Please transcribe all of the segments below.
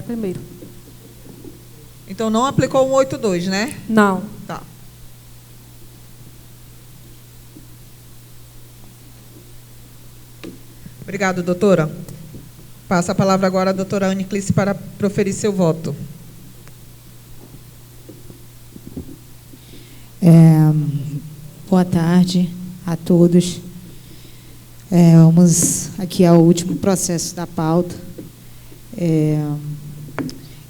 primeiro. Então, não aplicou o 182, né? Não. Tá. Obrigada, doutora. Passa a palavra agora à doutora Aniclice para proferir seu voto. Boa tarde a todos. Vamos aqui ao último processo da pauta.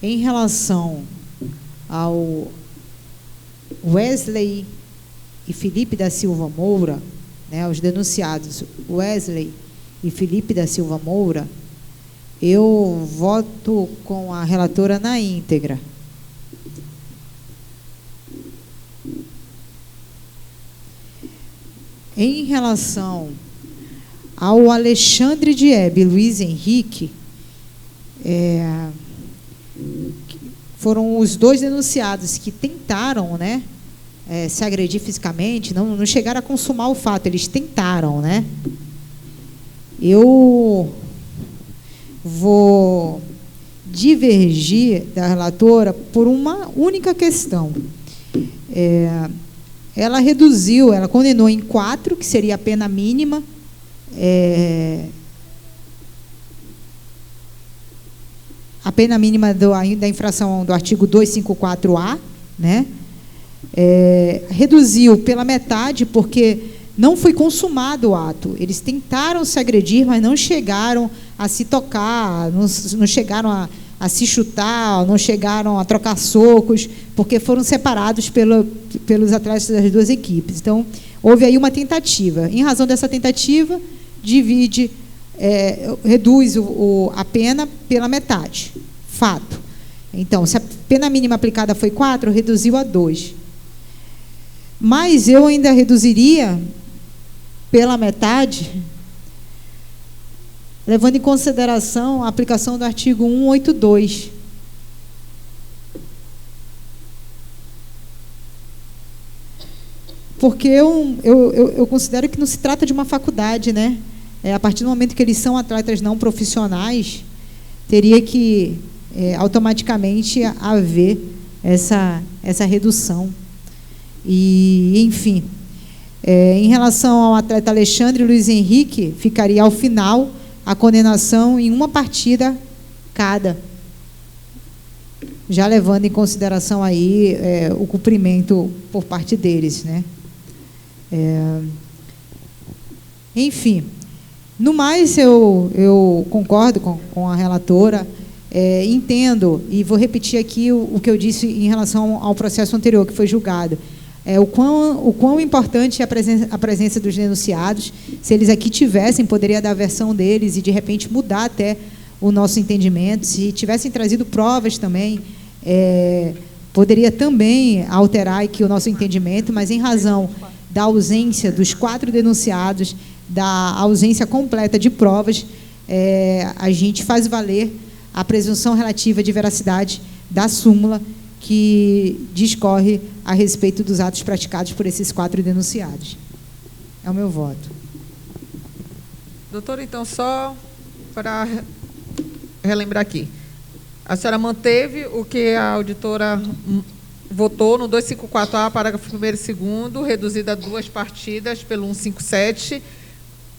Em relação ao Wesley e Felipe da Silva Moura, né, os denunciados Wesley e Felipe da Silva Moura, eu voto com a relatora na íntegra. Em relação ao Alexandre Diebe e Luiz Henrique, foram os dois denunciados que tentaram, né, se agredir fisicamente, não chegaram a consumar o fato, eles tentaram, né? Eu vou divergir da relatora por uma única questão. Ela reduziu, ela condenou em 4, que seria a pena mínima, a pena mínima da infração do artigo 254A, né? Reduziu pela metade, porque não foi consumado o ato. Eles tentaram se agredir, mas não chegaram a se tocar, não chegaram a se chutar, não chegaram a trocar socos, porque foram separados pelos atletas das duas equipes. Então, houve aí uma tentativa. Em razão dessa tentativa, reduz a pena pela metade. Fato. Então, se a pena mínima aplicada foi 4, reduziu a 2. Mas eu ainda reduziria pela metade, levando em consideração a aplicação do artigo 182. Porque eu considero que não se trata de uma faculdade, né? A partir do momento que eles são atletas não profissionais, teria que automaticamente haver essa redução. E, enfim, em relação ao atleta Alexandre e Luiz Henrique, ficaria ao final a condenação em uma partida cada, já levando em consideração aí o cumprimento por parte deles, né? Enfim, no mais eu concordo com a relatora, entendo, e vou repetir aqui o que eu disse em relação ao processo anterior que foi julgado. O quão importante é a presença dos denunciados. Se eles aqui tivessem, poderia dar a versão deles e, de repente, mudar até o nosso entendimento. Se tivessem trazido provas também, poderia também alterar aqui o nosso entendimento, mas, em razão da ausência dos 4 denunciados, da ausência completa de provas, a gente faz valer a presunção relativa de veracidade da súmula que discorre a respeito dos atos praticados por esses 4 denunciados. É o meu voto. Doutora, então, só para relembrar aqui. A senhora manteve o que a auditora votou no 254A, parágrafo 1º e 2º, reduzido a 2 partidas pelo 157,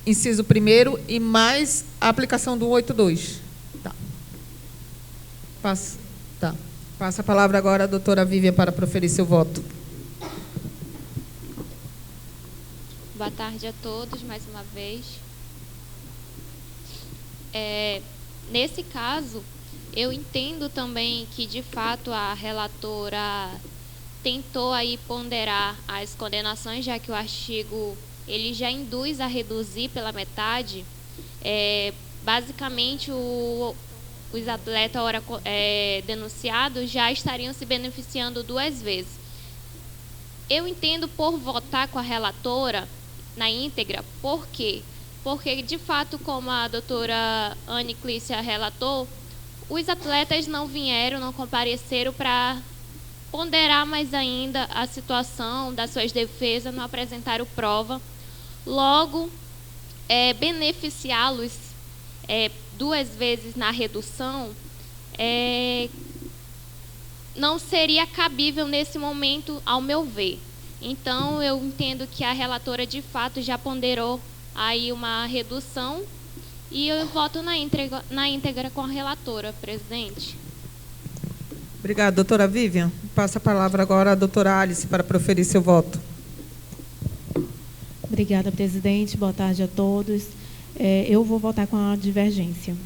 inciso 1º, e mais a aplicação do 182. Tá. Passa a palavra agora à doutora Vivian para proferir seu voto. Boa tarde a todos, mais uma vez. Nesse caso, eu entendo também que, de fato, a relatora tentou aí ponderar as condenações, já que o artigo ele já induz a reduzir pela metade. Basicamente, os atletas ora denunciados já estariam se beneficiando 2 vezes. Eu entendo por votar com a relatora na íntegra. Por quê? Porque, de fato, como a doutora Aniclice relatou, os atletas não vieram, não compareceram para ponderar mais ainda a situação das suas defesas, não apresentaram prova. Logo, beneficiá-los 2 vezes na redução não seria cabível nesse momento, ao meu ver. Então, eu entendo que a relatora, de fato, já ponderou aí uma redução e eu voto na íntegra com a relatora, presidente. Obrigada, doutora Vivian. Passa a palavra agora à doutora Alice para proferir seu voto. Obrigada, presidente. Boa tarde a todos. Eu vou votar com a divergência.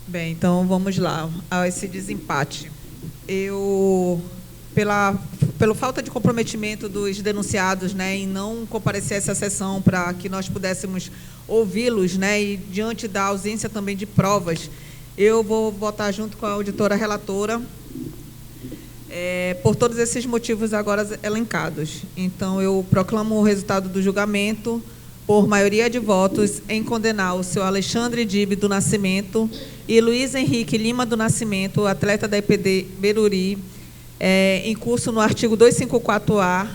Bem, então vamos lá a esse desempate. Pela falta de comprometimento dos denunciados, né, em não comparecer a essa sessão para que nós pudéssemos ouvi-los, né, e diante da ausência também de provas, eu vou votar junto com a auditora relatora, por todos esses motivos agora elencados. Então, eu proclamo o resultado do julgamento por maioria de votos em condenar o senhor Alexandre Dibe do Nascimento e Luiz Henrique Lima do Nascimento, atleta da EPD Beruri, em curso no artigo 254A,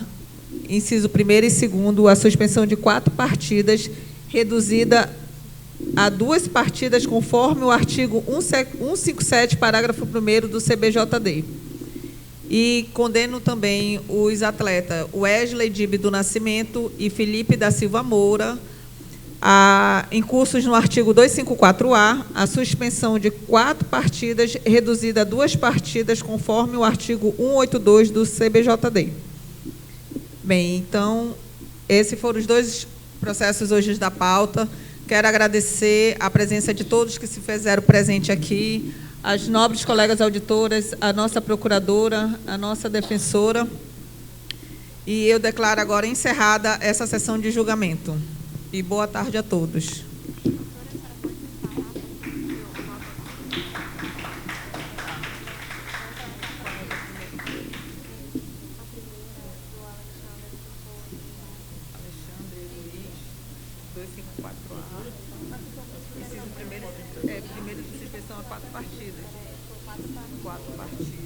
inciso 1º e 2º, a suspensão de 4 partidas, reduzida a 2 partidas, conforme o artigo 157, parágrafo 1º do CBJD. E condeno também os atletas Wesley Dibe do Nascimento e Felipe da Silva Moura, em cursos no artigo 254A, a suspensão de 4 partidas, reduzida a 2 partidas, conforme o artigo 182 do CBJD. Bem, então, esses foram os 2 processos hoje da pauta. Quero agradecer a presença de todos que se fizeram presente aqui, as nobres colegas auditoras, a nossa procuradora, a nossa defensora. E eu declaro agora encerrada essa sessão de julgamento. E boa tarde a todos. Primeiro de suspensão a 4 partidas. 4 partidas.